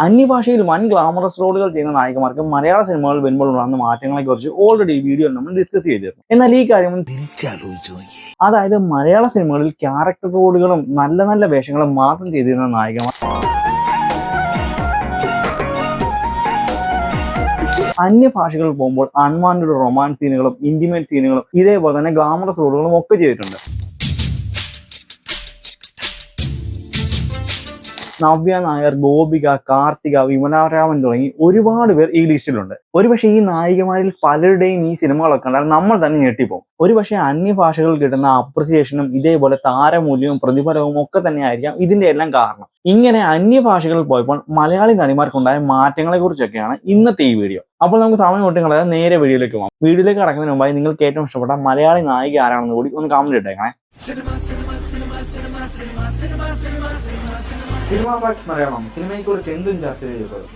അന്യഭാഷയിൽ വൻ ഗ്ലാമറസ് റോളുകൾ ചെയ്യുന്ന നായികമാർക്ക് മലയാള സിനിമകൾ വരുമ്പോൾ ഉണ്ടാകുന്ന മാറ്റങ്ങളെ കുറിച്ച് ഓൾറെഡി വീഡിയോ നമ്മൾ ഡിസ്കസ് ചെയ്തിരുന്നു. എന്നാൽ ഈ കാര്യം തിരിച്ചാലോചിച്ചു നോക്കി. അതായത് മലയാള സിനിമകളിൽ ക്യാരക്ടർ റോളുകളും നല്ല നല്ല വേഷങ്ങളും മാത്രം ചെയ്തിരുന്ന നായികമാർ അന്യഭാഷകളിൽ പോകുമ്പോൾ അൺവാണ്ടഡ് റൊമാൻസ് സീനുകളും ഇന്റിമേറ്റ് സീനുകളും ഇതേപോലെ തന്നെ ഗ്ലാമറസ് റോളുകളും ഒക്കെ ചെയ്തിട്ടുണ്ട്. നവ്യ നായർ, ഗോപിക, കാർത്തിക, വിമലാരാമൻ തുടങ്ങി ഒരുപാട് പേർ ഈ ലിസ്റ്റിലുണ്ട്. ഒരുപക്ഷെ ഈ നായികമാരിൽ പലരുടെയും ഈ സിനിമകളൊക്കെ കണ്ടാൽ നമ്മൾ തന്നെ ഞെട്ടിപ്പോകും. ഒരുപക്ഷെ അന്യഭാഷകളിൽ കിട്ടുന്ന അപ്രിസിയേഷനും ഇതേപോലെ താരമൂല്യവും പ്രതിഫലവും ഒക്കെ തന്നെയായിരിക്കാം ഇതിന്റെ എല്ലാം കാരണം. ഇങ്ങനെ അന്യഭാഷകളിൽ പോയപ്പോൾ മലയാളി നടിമാർക്കുണ്ടായ മാറ്റങ്ങളെ കുറിച്ചൊക്കെയാണ് ഇന്നത്തെ ഈ വീഡിയോ. അപ്പോൾ നമുക്ക് സമയം ഒട്ടും കളയാതെ നേരെ വീഡിയോയിലേക്ക് പോകാം. വീഡിയോയിലേക്ക് കടക്കുന്നതിന് മുമ്പായി നിങ്ങൾക്ക് ഏറ്റവും ഇഷ്ടപ്പെട്ട മലയാളി നായിക ആരാണെന്ന് കൂടി ഒന്ന് കമന്റ് ഇട്ടേക്കണേ. സിനിമ ഫാക്സ് മലയാളം സിനിമയെക്കുറിച്ച് എന്തും ചർച്ച ചെയ്യപ്പെടും.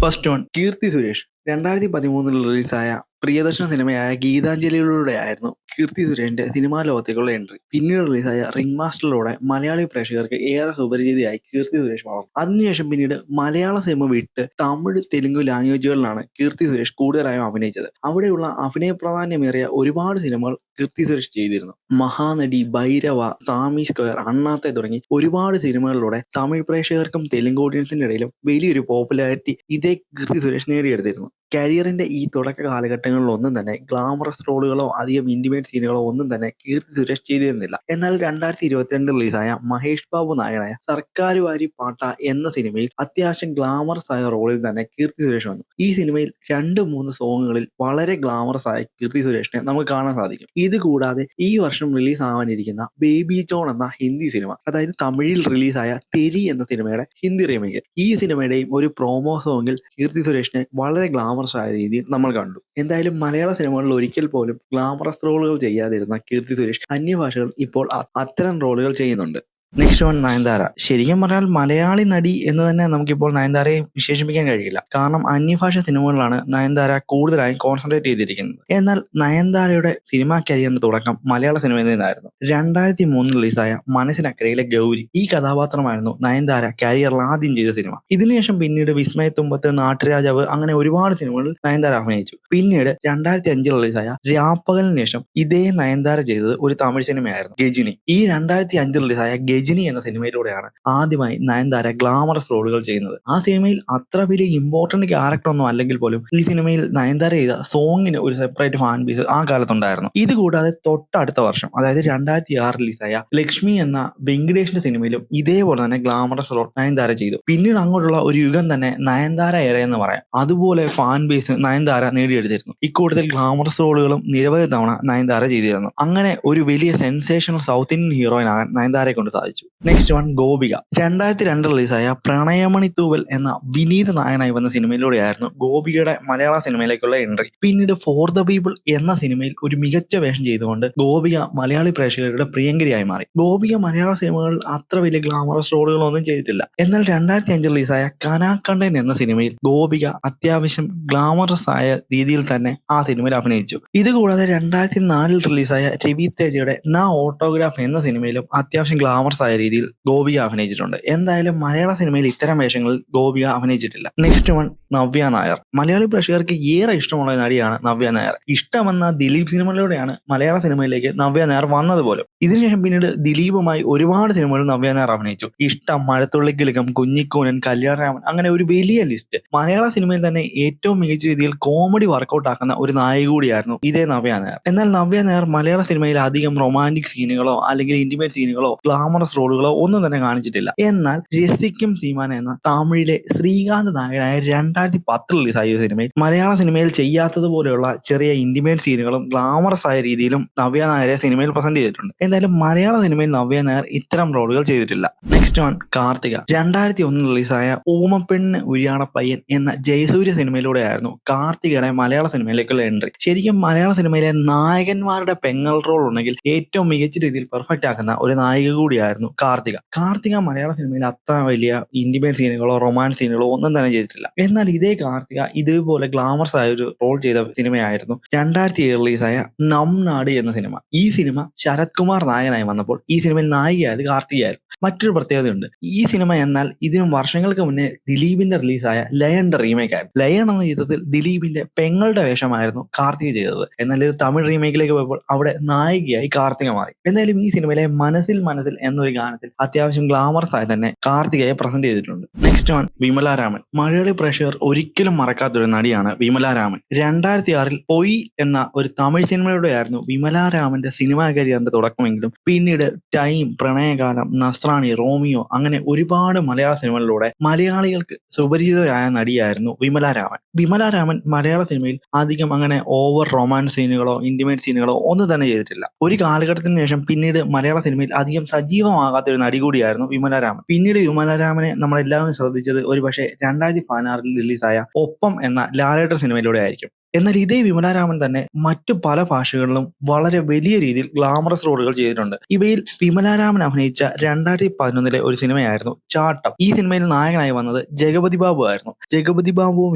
First one, Keerthy Suresh. 2013 റിലീസായ പ്രിയദർശന സിനിമയായ ഗീതാഞ്ജലിയിലൂടെ ആയിരുന്നു കീർത്തി സുരേഷിന്റെ സിനിമാ ലോകത്തേക്കുള്ള എൻട്രി. പിന്നീട് റിലീസായ റിംഗ് മാസ്റ്ററിലൂടെ മലയാളി പ്രേക്ഷകർക്ക് ഏറെ സുപരിചിതയായി കീർത്തി സുരേഷ് വളർന്നു. അതിനുശേഷം പിന്നീട് മലയാള സിനിമ വിട്ട് തമിഴ്, തെലുങ്ക് ലാംഗ്വേജുകളിലാണ് കീർത്തി സുരേഷ് കൂടുതലായും അഭിനയിച്ചത്. അവിടെയുള്ള അഭിനയ പ്രാധാന്യമേറിയ ഒരുപാട് സിനിമകൾ കീർത്തി സുരേഷ് ചെയ്തിരുന്നു. മഹാനടി, ഭൈരവ, സാമി സ്ക്വയർ, അണ്ണാത്തെ തുടങ്ങി ഒരുപാട് സിനിമകളിലൂടെ തമിഴ് പ്രേക്ഷകർക്കും തെലുങ്ക് ഓഡിയൻസിന്റെ ഇടയിലും വലിയൊരു പോപ്പുലാരിറ്റി ഇതേ കീർത്തി സുരേഷ് നേടിയെടുത്തിരുന്നു. കരിയറിന്റെ ഈ തുടക്ക കാലഘട്ടങ്ങളിലൊന്നും തന്നെ ഗ്ലാമറസ് റോളുകളോ അധികം ഇന്റിമേറ്റ് സീനുകളോ ഒന്നും തന്നെ കീർത്തി സുരേഷ് ചെയ്തിരുന്നില്ല. എന്നാൽ 2022 റിലീസായ മഹേഷ് ബാബു നായകനായ സർക്കാരുവാരി പാട്ട എന്ന സിനിമയിൽ അത്യാവശ്യം ഗ്ലാമറസ് ആയ റോളിൽ തന്നെ കീർത്തി സുരേഷ് വന്നു. ഈ സിനിമയിൽ 2-3 സോങ്ങുകളിൽ വളരെ ഗ്ലാമറസ് ആയ കീർത്തി സുരേഷിനെ നമുക്ക് കാണാൻ സാധിക്കും. ഇത് കൂടാതെ ഈ വർഷം റിലീസ് ആവാനിരിക്കുന്ന ബേബി ജോൺ എന്ന ഹിന്ദി സിനിമ, അതായത് തമിഴിൽ റിലീസായ തെരി എന്ന സിനിമയുടെ ഹിന്ദി റീമേക്ക്, ഈ സിനിമയുടെയും ഒരു പ്രോമോ സോങ്ങിൽ കീർത്തി സുരേഷിനെ വളരെ ഗ്ലാമറസ് ആയ രീതിയിൽ നമ്മൾ കണ്ടു. എന്തായാലും മലയാള സിനിമകളിൽ ഒരിക്കൽ പോലും ഗ്ലാമറസ് റോളുകൾ ചെയ്യാതിരുന്ന കീർത്തി സുരേഷ് അന്യഭാഷകൾ ഇപ്പോൾ അത്തരം റോളുകൾ ചെയ്യുന്നുണ്ട്. Next one, Nayanthara. ശരിക്കും പറഞ്ഞാൽ മലയാളി നടി എന്ന് തന്നെ നമുക്കിപ്പോൾ നയൻതാരയെ വിശേഷിപ്പിക്കാൻ കഴിയില്ല. കാരണം അന്യഭാഷ സിനിമകളിലാണ് നയൻതാര കൂടുതലായും കോൺസെൻട്രേറ്റ് ചെയ്തിരിക്കുന്നത്. എന്നാൽ നയൻതാരയുടെ സിനിമാ കരിയറിന്റെ തുടക്കം മലയാള സിനിമയിൽ നിന്നായിരുന്നു. 2003 റിലീസായ മനസ്സിനക്കരയിലെ ഗൗരി, ഈ കഥാപാത്രമായിരുന്നു നയൻതാര കരിയറിൽ ആദ്യം ചെയ്ത സിനിമ. ഇതിനുശേഷം പിന്നീട് വിസ്മയത്തുമ്പത്ത്, നാട്ടുരാജാവ്, അങ്ങനെ ഒരുപാട് സിനിമകളിൽ നയൻതാര അഭിനയിച്ചു. പിന്നീട് 2005 റിലീസായ രാപ്പകലിന് ശേഷം ഇതേ നയൻതാര ചെയ്തത് ഒരു തമിഴ് സിനിമയായിരുന്നു, ഗജിനി. ഈ 2005 റിലീസായ ഗജിനി എന്ന സിനിമയിലൂടെയാണ് ആദ്യമായി നയൻതാര ഗ്ലാമറസ് റോളുകൾ ചെയ്യുന്നത്. ആ സിനിമയിൽ അത്ര വലിയ ഇമ്പോർട്ടന്റ് ക്യാരക്ടർ ഒന്നും അല്ലെങ്കിൽ പോലും ഈ സിനിമയിൽ നയൻതാര ചെയ്ത സോങ്ങിന് ഒരു സെപ്പറേറ്റ് ഫാൻ ബേസ് ആ കാലത്തുണ്ടായിരുന്നു. ഇത് കൂടാതെ തൊട്ടടുത്ത വർഷം, അതായത് 2006 റിലീസായ ലക്ഷ്മി എന്ന വെങ്കിടേഷിന്റെ സിനിമയിലും ഇതേപോലെ തന്നെ ഗ്ലാമറസ് റോൾ നയൻതാര ചെയ്തു. പിന്നീട് അങ്ങോട്ടുള്ള ഒരു യുഗം തന്നെ നയൻതാര ഏറെ എന്ന് പറയാം. അതുപോലെ ഫാൻ ബേസ് നയൻതാര നേടിയെടുത്തിരുന്നു. ഇക്കൂട്ടത്തിൽ ഗ്ലാമറസ് റോളുകളും നിരവധി തവണ നയൻതാര ചെയ്തിരുന്നു. അങ്ങനെ ഒരു വലിയ സെൻസേഷണൽ സൗത്ത് ഇന്ത്യൻ ഹീറോയിൻ ആകാൻ നയൻതാരയെ കൊണ്ട് സാധിച്ചു. Next one, Gopika. 2002 റിലീസായ പ്രണയമണി തൂവൽ എന്ന വിനീത് നായകനായി വന്ന സിനിമയിലൂടെയായിരുന്നു ഗോപികയുടെ മലയാള സിനിമയിലേക്കുള്ള എൻട്രി. പിന്നീട് ഫോർ ദ പീപ്പിൾ എന്ന സിനിമയിൽ ഒരു മികച്ച വേഷം ചെയ്തുകൊണ്ട് ഗോപിക മലയാളി പ്രേക്ഷകരുടെ പ്രിയങ്കരിയായി മാറി. ഗോപിക മലയാള സിനിമകളിൽ അത്ര വലിയ ഗ്ലാമറസ് റോളുകളൊന്നും ചെയ്തിട്ടില്ല. എന്നാൽ 2005 റിലീസായ കനാക്കണ്ടൻ എന്ന സിനിമയിൽ ഗോപിക അത്യാവശ്യം ഗ്ലാമറസ് ആയ രീതിയിൽ തന്നെ ആ സിനിമയിൽ അഭിനയിച്ചു. ഇതുകൂടാതെ 2004 റിലീസായ രവി തേജയുടെ നാ ഓട്ടോഗ്രാഫ് എന്ന സിനിമയിലും അത്യാവശ്യം ഗ്ലാമറസ് ആയ രീതിയിൽ ഗോപിക അഭിനയിച്ചിട്ടുണ്ട്. എന്തായാലും മലയാള സിനിമയിൽ ഇത്തരം വേഷങ്ങളിൽ ഗോപിക അഭിനയിച്ചിട്ടില്ല. Next one, Navya Nair. മലയാളി പ്രേക്ഷകർക്ക് ഏറെ ഇഷ്ടമുള്ള നടിയാണ് നവ്യ നായർ. ഇഷ്ടമെന്ന ദിലീപ് സിനിമയിലൂടെയാണ് മലയാള സിനിമയിലേക്ക് നവ്യ നായർ വന്നതുപോലും. ഇതിനുശേഷം പിന്നീട് ദിലീപുമായി ഒരുപാട് സിനിമകളിൽ നവ്യ നായർ അഭിനയിച്ചു. ഇഷ്ടം, മഴത്തുള്ളിക്കിലുക്കം, കുഞ്ഞിക്കൂനൻ, കല്യാണരാമൻ, അങ്ങനെ ഒരു വലിയ ലിസ്റ്റ്. മലയാള സിനിമയിൽ തന്നെ ഏറ്റവും മികച്ച രീതിയിൽ കോമഡി വർക്കൗട്ട് ആക്കുന്ന ഒരു നായിക കൂടിയായിരുന്നു ഇതേ നവ്യ നായർ. എന്നാൽ നവ്യ നായർ മലയാള സിനിമയിൽ അധികം റൊമാൻറ്റിക് സീനുകളോ അല്ലെങ്കിൽ ഇന്റിമേറ്റ് സീനുകളോ ഗ്ലാമറസ് റോളുകളോ ഒന്നും തന്നെ കാണിച്ചിട്ടില്ല. എന്നാൽ രസിക്കും സീമാന എന്ന തമിഴിലെ ശ്രീകാന്ത് നായകനായ 2010 റിലീസായ സിനിമയിൽ മലയാള സിനിമയിൽ ചെയ്യാത്തതുപോലെയുള്ള ചെറിയ ഇന്റിമേറ്റ് സീനുകളും ഗ്ലാമറസ് ആയ രീതിയിലും നവ്യ നായരെ സിനിമയിൽ പ്രസന്റ് ചെയ്തിട്ടുണ്ട്. എന്തായാലും മലയാള സിനിമയിൽ നവ്യ നായർ ഇത്തരം റോളുകൾ ചെയ്തിട്ടില്ല. Next one, Karthika. 2001 റിലീസായ ഊമപ്പെണ്ണ് ഉരിയാട പയ്യൻ എന്ന ജയസൂര്യ സിനിമയിലൂടെയായിരുന്നു കാർത്തികയുടെ മലയാള സിനിമയിലേക്കുള്ള എൻട്രി. ശരിക്കും മലയാള സിനിമയിലെ നായകന്മാരുടെ പെങ്ങൾ റോൾ ഉണ്ടെങ്കിൽ ഏറ്റവും മികച്ച രീതിയിൽ പെർഫെക്റ്റ് ആക്കുന്ന ഒരു നായിക കൂടിയായിരുന്നു കാർത്തിക. കാർത്തിക മലയാള സിനിമയിൽ അത്ര വലിയ ഇന്റിമേറ്റ് സീനുകളോ റൊമാൻസ് സീനുകളോ ഒന്നും തന്നെ ചെയ്തിട്ടില്ല. എന്നാൽ ഇതേ കാർത്തിക ഇതേപോലെ ഗ്ലാമറസ് ആയ ഒരു റോൾ ചെയ്ത സിനിമയായിരുന്നു 2007 റിലീസായ നം നാട് എന്ന സിനിമ. ഈ സിനിമ ശരത് കുമാർ നായകനായി വന്നപ്പോൾ ഈ സിനിമയിൽ നായികയായത് കാർത്തികയായിരുന്നു. മറ്റൊരു പ്രത്യേകതയുണ്ട്. ഈ സിനിമ എന്നാൽ ഇതിനും വർഷങ്ങൾക്ക് മുന്നേ ദിലീപിന്റെ റിലീസായ ലയന്റെ റീമേക്ക് ആയിരുന്നു. ലയൺ എന്ന ചിത്രത്തിൽ ദിലീപിന്റെ പെങ്ങളുടെ വേഷമായിരുന്നു കാർത്തിക ചെയ്തത്. എന്നാൽ ഇത് തമിഴ് റീമേക്കിലേക്ക് പോയപ്പോൾ അവിടെ നായികയായി കാർത്തിക മാറി. എന്തായാലും ഈ സിനിമയിലെ മനസ്സിൽ മനസ്സിൽ എന്നൊരു ഗാനത്തിൽ അത്യാവശ്യം ഗ്ലാമറസ് ആയി തന്നെ കാർത്തികയെ പ്രസന്റ് ചെയ്തിട്ടുണ്ട്. Next one Vimala Raman. മലയാളി പ്രേക്ഷകർ ഒരിക്കലും മറക്കാത്തൊരു നടിയാണ് വിമല രാമൻ. 2006 പൊയ് എന്ന ഒരു തമിഴ് സിനിമയിലൂടെയായിരുന്നു വിമല രാമന്റെ സിനിമാ കരിയറിന്റെ തുടക്കമെങ്കിലും പിന്നീട് ടൈം, പ്രണയകാലം, നസ്രാണി, റോമിയോ അങ്ങനെ ഒരുപാട് മലയാള സിനിമകളിലൂടെ മലയാളികൾക്ക് സുപരിചിതയായ നടിയായിരുന്നു വിമല രാമൻ. വിമല രാമൻ മലയാള സിനിമയിൽ അധികം അങ്ങനെ ഓവർ റൊമാൻസ് സീനുകളോ ഇന്റിമേറ്റ് സീനുകളോ ഒന്നും തന്നെ ചെയ്തിട്ടില്ല. ഒരു കാലഘട്ടത്തിന് ശേഷം പിന്നീട് മലയാള സിനിമയിൽ അധികം സജീവമാകാത്ത ഒരു നടി കൂടിയായിരുന്നു വിമല രാമൻ. പിന്നീട് വിമല രാമനെ നമ്മളെല്ലാവരും ശ്രദ്ധിച്ചത് ഒരുപക്ഷെ 2016 റിലീസായ ഒപ്പം എന്ന ലാലേട്ടൻ സിനിമയിലൂടെ ആയിരിക്കും. എന്നാൽ ഇതേ വിമല രാമൻ തന്നെ മറ്റു പല ഭാഷകളിലും വളരെ വലിയ രീതിയിൽ ഗ്ലാമറസ് റോളുകൾ ചെയ്തിട്ടുണ്ട്. ഇവയിൽ വിമല രാമൻ അഭിനയിച്ച 2011 ഒരു സിനിമയായിരുന്നു ചാട്ടം. ഈ സിനിമയിൽ നായകനായി വന്നത് ജഗപതി ബാബു ആയിരുന്നു. ജഗപതി ബാബുവും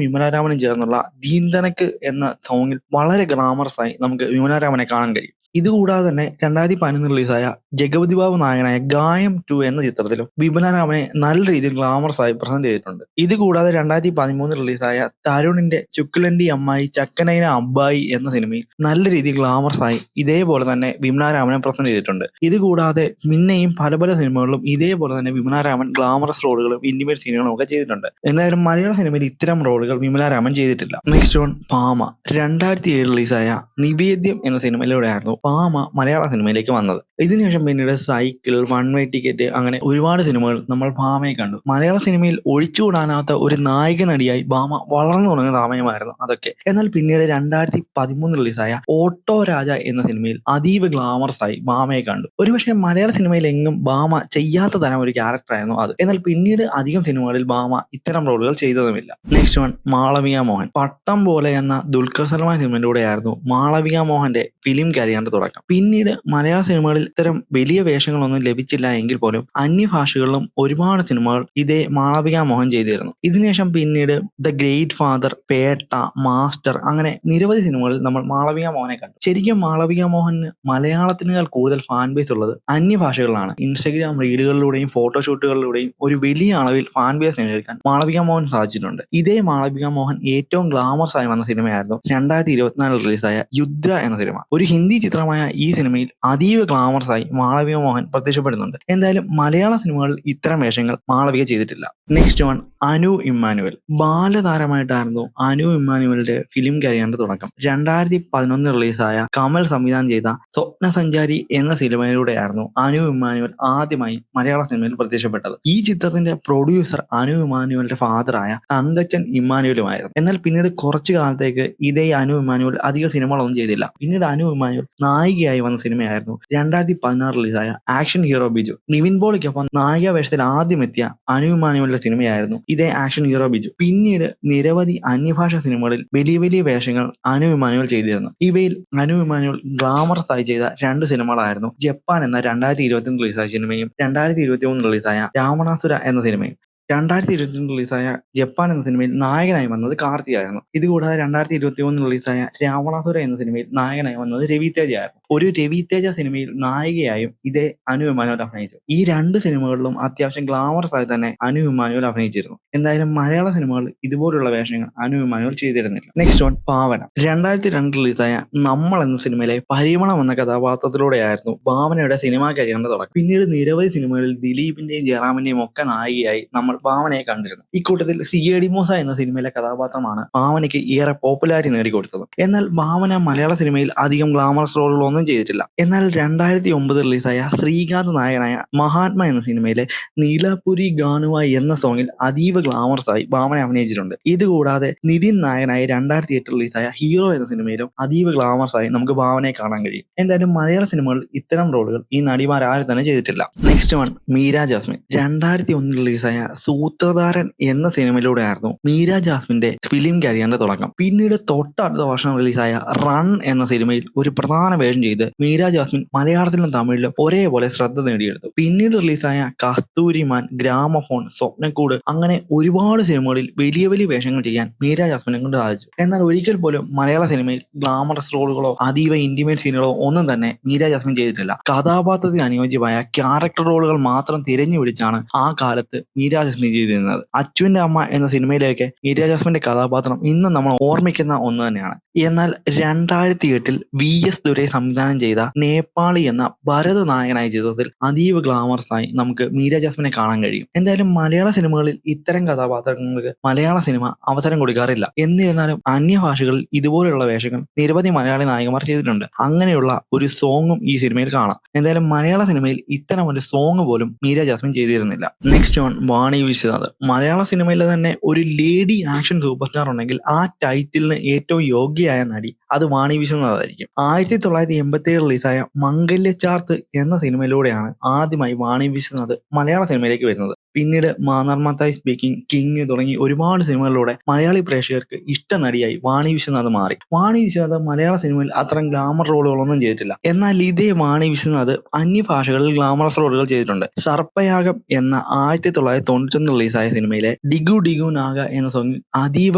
വിമല രാമനും ചേർന്നുള്ള ദീന്തനക്ക് എന്ന സോങ്ങിൽ വളരെ ഗ്ലാമറസ് ആയി നമുക്ക് വിമല രാമനെ കാണാൻ കഴിയും. ഇതുകൂടാതെ തന്നെ 2011 റിലീസായ ജഗപതി ബാബു നായകനായ ഗായം 2 എന്ന ചിത്രത്തിലും വിമല രാമനെ നല്ല രീതിയിൽ ഗ്ലാമറസ് ആയി പ്രസന്റ് ചെയ്തിട്ടുണ്ട്. ഇതുകൂടാതെ 2013 റിലീസായ തരുണിന്റെ ചുക്കിലണ്ടി അമ്മായി ചക്കനൈന അബ്ബായി എന്ന സിനിമയിൽ നല്ല രീതിയിൽ ഗ്ലാമറസ് ആയി ഇതേപോലെ തന്നെ വിമല രാമനെ പ്രസന്റ് ചെയ്തിട്ടുണ്ട്. ഇതുകൂടാതെ പിന്നെയും പല പല സിനിമകളിലും ഇതേപോലെ തന്നെ വിമല രാമൻ ഗ്ലാമറസ് റോളുകളും ഇന്റിമേറ്റ് സീനുകളും ഒക്കെ ചെയ്തിട്ടുണ്ട്. എന്തായാലും മലയാള സിനിമയിൽ ഇത്തരം റോളുകൾ വിമല രാമൻ ചെയ്തിട്ടില്ല. Next one Bhama. 2007 റിലീസായ നിവേദ്യം എന്ന സിനിമയിലൂടെയായിരുന്നു ഭാമ മലയാള സിനിമയിലേക്ക് വന്നത്. ഇതിനുശേഷം പിന്നീട് സൈക്കിൾ, വൺ വേ ടിക്കറ്റ് അങ്ങനെ ഒരുപാട് സിനിമകൾ നമ്മൾ ഭാമയെ കണ്ടു. മലയാള സിനിമയിൽ ഒഴിച്ചുകൂടാനാത്ത ഒരു നായിക നടിയായി ഭാമ വളർന്നു തുടങ്ങിയ സമയമായിരുന്നു അതൊക്കെ. എന്നാൽ പിന്നീട് 2013 റിലീസായ ഓട്ടോ രാജ എന്ന സിനിമയിൽ അതീവ ഗ്ലാമറസ് ആയി ഭാമയെ കണ്ടു. ഒരുപക്ഷെ മലയാള സിനിമയിൽ എങ്ങും ഭാമ ചെയ്യാത്ത തരം ഒരു ക്യാരക്ടറായിരുന്നു അത്. എന്നാൽ പിന്നീട് അധികം സിനിമകളിൽ ഭാമ ഇത്തരം റോളുകൾ ചെയ്തതുമില്ല. Next one Malavika Mohan. പട്ടം പോലെ എന്ന ദുൽഖർ സൽമാൻ സിനിമയിലൂടെയായിരുന്നു മാളവിക മോഹന്റെ ഫിലിം കരിയറിന്റെ തുടക്കം. പിന്നീട് മലയാള സിനിമകളിൽ ഇത്തരം വലിയ വേഷങ്ങളൊന്നും ലഭിച്ചില്ല എങ്കിൽ പോലും അന്യഭാഷകളിലും ഒരുപാട് സിനിമകൾ ഇതേ മാളവിക മോഹൻ ചെയ്തിരുന്നു. ഇതിനുശേഷം പിന്നീട് The Great Father, Petta, Master അങ്ങനെ നിരവധി സിനിമകളിൽ നമ്മൾ മാളവിക മോഹനെ കണ്ടു. ശരിക്കും മാളവിക മോഹന് മലയാളത്തിനേക്കാൾ കൂടുതൽ ഫാൻ ബേസ് ഉള്ളത് അന്യഭാഷകളിലാണ്. ഇൻസ്റ്റഗ്രാം റീലുകളിലൂടെയും ഫോട്ടോഷൂട്ടുകളിലൂടെയും ഒരു വലിയ അളവിൽ ഫാൻ ബേസ് നേടിയെടുക്കാൻ മാളവിക മോഹൻ സാധിച്ചിട്ടുണ്ട്. ഇതേ മാളവിക മോഹൻ ഏറ്റവും ഗ്ലാമറസ് ആയി വന്ന സിനിമയായിരുന്നു 2024 റിലീസായ യുദ്ര എന്ന സിനിമ. ഒരു ഹിന്ദി ചിത്രമായ ഈ സിനിമയിൽ അതീവ ഗ്ലാമറസ് ആയി മാളവിക മോഹൻ പ്രത്യക്ഷപ്പെടുന്നുണ്ട്. എന്തായാലും മലയാള സിനിമകളിൽ ഇത്തരം വേഷങ്ങൾ മാളവിക ചെയ്തിട്ടില്ല. Next one Anu Emmanuel. ബാലതാരമായിട്ടായിരുന്നു അനു ഇമ്മാനുവലിന്റെ ഫിലിം കരിയറിന്റെ തുടക്കം. 2011 റിലീസായ കമൽ സംവിധാനം ചെയ്ത സ്വപ്ന സഞ്ചാരി എന്ന സിനിമയിലൂടെയായിരുന്നു അനു ഇമ്മാനുവൽ ആദ്യമായി മലയാള സിനിമയിൽ പ്രത്യക്ഷപ്പെട്ടത്. ഈ ചിത്രത്തിന്റെ പ്രൊഡ്യൂസർ അനു ഇമ്മാനുവലിന്റെ ഫാദറായ തങ്കച്ചൻ ഇമ്മാനുവലുമായിരുന്നു. എന്നാൽ പിന്നീട് കുറച്ചു കാലത്തേക്ക് ഇതേ അനു ഇമ്മാനുവൽ അധിക സിനിമകളൊന്നും ചെയ്തില്ല. പിന്നീട് അനു ഇമ്മാനുവൽ നായികയായി വന്ന സിനിമയായിരുന്നു 2016 റിലീസായ ആക്ഷൻ ഹീറോ ബിജു. നിവിൻ പോളിക്കൊപ്പം നായിക വേഷത്തിൽ ആദ്യം എത്തിയ അനു ഇമ്മാനുവലിന്റെ സിനിമയായിരുന്നു ഇതേ ആക്ഷൻ ഹീറോ ബിജു. പിന്നീട് നിരവധി അന്യഭാഷ സിനിമകളിൽ വലിയ വലിയ വേഷങ്ങൾ അനു ഇമ്മാനുവൽ ചെയ്തിരുന്നു. ഇവയിൽ അനു ഇമ്മാനുവൽ ഗ്ലാമറസ് ആയി ചെയ്ത 2 സിനിമകളായിരുന്നു ജപ്പാൻ എന്ന 2022 റിലീസായ സിനിമയും 2023 റിലീസായ രാവണാസുര എന്ന സിനിമയും. 2022 റിലീസായ ജപ്പാൻ എന്ന സിനിമയിൽ നായകനായി വന്നത് കാർത്തിയായിരുന്നു. ഇതുകൂടാതെ 2023 റിലീസായ രാവണാസുര എന്ന സിനിമയിൽ നായകനായി വന്നത് രവി തേജ ആയിരുന്നു. ഒരു രവി തേജ സിനിമയിൽ നായികയായും ഇതേ അനു ഇമ്മാനുവൽ അഭിനയിച്ചു. ഈ 2 സിനിമകളിലും അത്യാവശ്യം ഗ്ലാമറസ് ആയി തന്നെ അനു ഇമ്മാനുവൽ അഭിനയിച്ചിരുന്നു. എന്തായാലും മലയാള സിനിമകളിൽ ഇതുപോലുള്ള വേഷങ്ങൾ അനു ഇമ്മാനുവൽ ചെയ്തിരുന്നില്ല. നെക്സ്റ്റ് വൺ ഭാവന. 2002 റിലീസായ നമ്മൾ എന്ന സിനിമയിലെ പരിമളം എന്ന കഥാപാത്രത്തിലൂടെയായിരുന്നു ഭാവനയുടെ സിനിമാ കരിയറിന്റെ തുടക്കം. പിന്നീട് നിരവധി സിനിമകളിൽ ദിലീപിന്റെയും ജയറാമിന്റെയും ഒക്കെ നായികയായി നമ്മൾ ഭാവനയെ കണ്ടിരുന്നു. ഇക്കൂട്ടത്തിൽ സിഐഡി മൂസ എന്ന സിനിമയിലെ കഥാപാത്രമാണ് ഭാവനയ്ക്ക് ഏറെ പോപ്പുലാരിറ്റി നേടിക്കൊടുത്തത്. എന്നാൽ ഭാവന മലയാള സിനിമയിൽ അധികം ഗ്ലാമറസ് റോളുകളൊന്നും ചെയ്തിട്ടില്ല. എന്നാൽ 2009 റിലീസായ ശ്രീകാന്ത് നായകനായ മഹാത്മ എന്ന സിനിമയിലെ നീലാപുരി ഗാനുവായി എന്ന സോങ്ങിൽ അതീവ ഗ്ലാമറസ് ആയി ഭാവന അഭിനയിച്ചിട്ടുണ്ട്. ഇതുകൂടാതെ നിതിൻ നായകനായ 2008 റിലീസായ ഹീറോ എന്ന സിനിമയിലും അതീവ ഗ്ലാമറസ് ആയി നമുക്ക് ഭാവനയെ കാണാൻ കഴിയും. എന്തായാലും മലയാള സിനിമകളിൽ ഇത്തരം റോളുകൾ ഈ നടിമാരും തന്നെ ചെയ്തിട്ടില്ല. Next one Meera Jasmine. 2001 റിലീസായ സൂത്രധാരൻ എന്ന സിനിമയിലൂടെയായിരുന്നു മീര ജാസ്മിന്റെ ഫിലിം കരിയറിന്റെ തുടക്കം. പിന്നീട് തൊട്ടടുത്ത വർഷം റിലീസായ റൺ എന്ന സിനിമയിൽ ഒരു പ്രധാന വേഷം ചെയ്ത് മീര ജാസ്മിൻ മലയാളത്തിലും തമിഴിലും ഒരേപോലെ ശ്രദ്ധ നേടിയെടുത്തു. പിന്നീട് റിലീസായ കസ്തൂരിമാൻ, ഗ്രാമഫോൺ, സ്വപ്നക്കൂട് അങ്ങനെ ഒരുപാട് സിനിമകളിൽ വലിയ വലിയ വേഷങ്ങൾ ചെയ്യാൻ മീര ജാസ്മിനെ കൊണ്ട് സാധിച്ചു. എന്നാൽ ഒരിക്കൽ പോലും മലയാള സിനിമയിൽ ഗ്ലാമറസ് റോളുകളോ അതീവ ഇന്റിമേറ്റ് സീനുകളോ ഒന്നും തന്നെ മീര ജാസ്മിൻ ചെയ്തിട്ടില്ല. കഥാപാത്രത്തിന് അനുയോജ്യമായ ക്യാരക്ടർ റോളുകൾ മാത്രം തിരഞ്ഞു പിടിച്ചാണ് ആ കാലത്ത് മീര ജാസ്മിൻ ചെയ്തിരുന്നത്. അച്ചുവിന്റെ അമ്മ എന്ന സിനിമയിലേക്ക് മീര ജാസ്മിന്റെ കഥാപാത്രം ഇന്നും നമ്മൾ ഓർമ്മിക്കുന്ന ഒന്ന് തന്നെയാണ്. എന്നാൽ 2008 VS ദുരൈ സംവിധാനം ചെയ്ത നേപ്പാളി എന്ന ഭരത് നായകനായ ചിത്രത്തിൽ അതീവ ഗ്ലാമറസ് ആയി നമുക്ക് മീര ജാസ്മിനെ കാണാൻ കഴിയും. എന്തായാലും മലയാള സിനിമകളിൽ ഇത്തരം കഥാപാത്രങ്ങൾക്ക് മലയാള സിനിമ അവസരം കൊടുക്കാറില്ല. എന്നിരുന്നാലും അന്യഭാഷകളിൽ ഇതുപോലുള്ള വേഷങ്ങൾ നിരവധി മലയാളി നായകന്മാർ ചെയ്തിട്ടുണ്ട്. അങ്ങനെയുള്ള ഒരു സോങ്ങും ഈ സിനിമയിൽ കാണാം. എന്തായാലും മലയാള സിനിമയിൽ ഇത്തരം ഒരു സോങ് പോലും മീര ജാസ്മിൻ ചെയ്തിരുന്നില്ല. നെക്സ്റ്റ് ഓൺ വാണി വിശ്വനാഥ്. മലയാള സിനിമയിലെ തന്നെ ഒരു ലേഡി ആക്ഷൻ സൂപ്പർ സ്റ്റാർ ഉണ്ടെങ്കിൽ ആ ടൈറ്റിലിന് ഏറ്റവും യോഗ്യയായ നടി അത് വാണി വിശ്വനാഥ് ആയിരിക്കും. 1987 റിലീസായ മംഗല്യച്ചാർത്ത് എന്ന സിനിമയിലൂടെയാണ് ആദ്യമായി വാണി വിശ്വനാഥ് മലയാള സിനിമയിലേക്ക് വരുന്നത്. പിന്നീട് മാനർമത്തായി സ്പീക്കിംഗ്, കിങ് തുടങ്ങി ഒരുപാട് സിനിമകളിലൂടെ മലയാളി പ്രേക്ഷകർക്ക് ഇഷ്ട നടിയായി വാണി വിശ്വനാഥ് മാറി. വാണി വിശ്വനാഥ് മലയാള സിനിമയിൽ അത്തരം ഗ്ലാമർ റോളുകളൊന്നും ചെയ്തിട്ടില്ല. എന്നാൽ ഇതേ വാണി വിശ്വനാഥ് അന്യഭാഷകളിൽ ഗ്ലാമറസ് റോളുകൾ ചെയ്തിട്ടുണ്ട്. സർപ്പയാഗം എന്ന 1991 റിലീസായ സിനിമയിലെ ഡിഗു ഡിഗു നാഗ എന്ന സോങ്ങിൽ അതീവ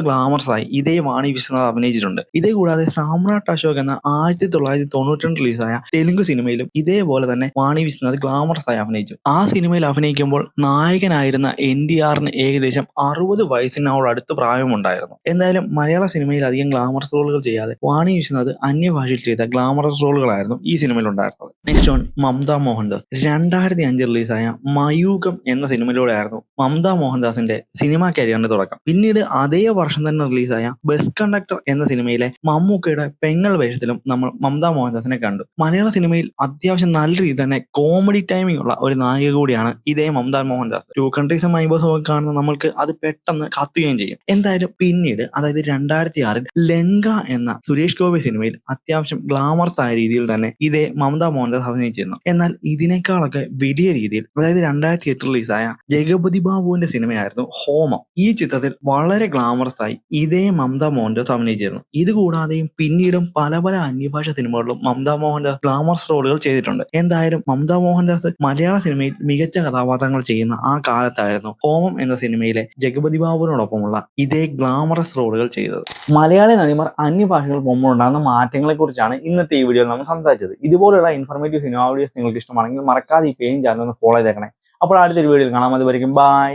ഗ്ലാമറസ് ആയി ഇതേ വാണി വിശ്വനാഥ് അഭിനയിച്ചിട്ടുണ്ട്. ഇതേ കൂടാതെ സാമ്രാട്ട് അശോക് എന്ന 1992 റിലീസായ തെലുങ്ക് സിനിമയിലും ഇതേപോലെ തന്നെ വാണി വിശ്വനാഥ് ഗ്ലാമറസ് ആയി അഭിനയിച്ചു. ആ സിനിമയിൽ അഭിനയിക്കുമ്പോൾ നായകനായിരുന്ന NTRന് ഏകദേശം 60 വയസ്സിനോടടുത്ത് പ്രായമുണ്ടായിരുന്നു. എന്തായാലും മലയാള സിനിമയിൽ അധികം ഗ്ലാമറസ് റോളുകൾ ചെയ്യാതെ വാണി വിശ്വനാഥ് അന്യഭാഷയിൽ ചെയ്ത ഗ്ലാമറസ് റോളുകളായിരുന്നു ഈ സിനിമയിൽ ഉണ്ടായിരുന്നത്. Next on Mamata Mohandas. 2005 റിലീസായ മയൂകം എന്ന സിനിമയിലൂടെയായിരുന്നു മമത മോഹൻദാസിന്റെ സിനിമാ കരിയറിന്റെ തുടക്കം. പിന്നീട് അതേ വർഷം തന്നെ റിലീസായ ബസ് കണ്ടക്ടർ എന്ന സിനിമയിലെ മമ്മൂക്കയുടെ പെങ്ങൾ വേഷത്തിലും നമ്മൾ മമത മോഹൻദാസിനെ കണ്ടു. മലയാള സിനിമയിൽ അത്യാവശ്യം നല്ല രീതിയിൽ തന്നെ കോമഡി ടൈമിംഗ് ഉള്ള ഒരു നായിക കൂടിയാണ് ഇതേ മമത മോഹൻദാസ്. ടു കൺട്രീസും മൈബോസും ഒക്കെ കാണുന്ന നമ്മൾക്ക് അത് പെട്ടെന്ന് കത്തുകയും ചെയ്യും. എന്തായാലും പിന്നീട് അതായത് 2006 ലങ്ക എന്ന സുരേഷ് ഗോപി സിനിമയിൽ അത്യാവശ്യം ഗ്ലാമറസ് ആയ രീതിയിൽ തന്നെ ഇതേ മമത മോഹൻദാസ് അഭിനയിച്ചിരുന്നു. എന്നാൽ ഇതിനേക്കാളൊക്കെ വലിയ രീതിയിൽ അതായത് 2008 റിലീസായ ജഗപതി ബാബുവിന്റെ സിനിമയായിരുന്നു ഹോമം. ഈ ചിത്രത്തിൽ വളരെ ഗ്ലാമറസ് ആയി ഇതേ മമത മോഹൻദാസ് അഭിനയിച്ചിരുന്നു. ഇതുകൂടാതെയും പിന്നീടും പല പല അന്യഭാഷ സിനിമകളിലും മമത മോഹൻദാസ് ഗ്ലാമറസ് റോളുകൾ ചെയ്തിട്ടുണ്ട്. എന്തായാലും മമത മോഹൻദാസ് മലയാള സിനിമയിൽ മികച്ച കഥാപാത്രങ്ങൾ ചെയ്യുന്ന ആ കാലത്തായിരുന്നു ഹോമം എന്ന സിനിമയിലെ ജഗപതി ബാബുവിനോടൊപ്പമുള്ള ഇതേ ഗ്ലാമറസ് റോളുകൾ ചെയ്തത്. മലയാളി നടിമാർ അന്യഭാഷകൾ പോകുമ്പോൾ ഉണ്ടാകുന്ന മാറ്റങ്ങളെ കുറിച്ചാണ് ഇന്നത്തെ ഈ വീഡിയോയിൽ നമ്മൾ സംസാരിച്ചത്. ഇതുപോലുള്ള ഇൻഫോർമേറ്റീവ് സിനിമ വീഡിയോസ് നിങ്ങൾക്ക് ഇഷ്ടമാണെങ്കിൽ മറക്കാതെ ഈ പേജ് ചാനൽ ഒന്ന് ഫോളോ ചെയ്തേക്കണേ. അപ്പോൾ അടുത്തൊരു വീഡിയോയിൽ കാണാം. അതുവരെയും ബൈ.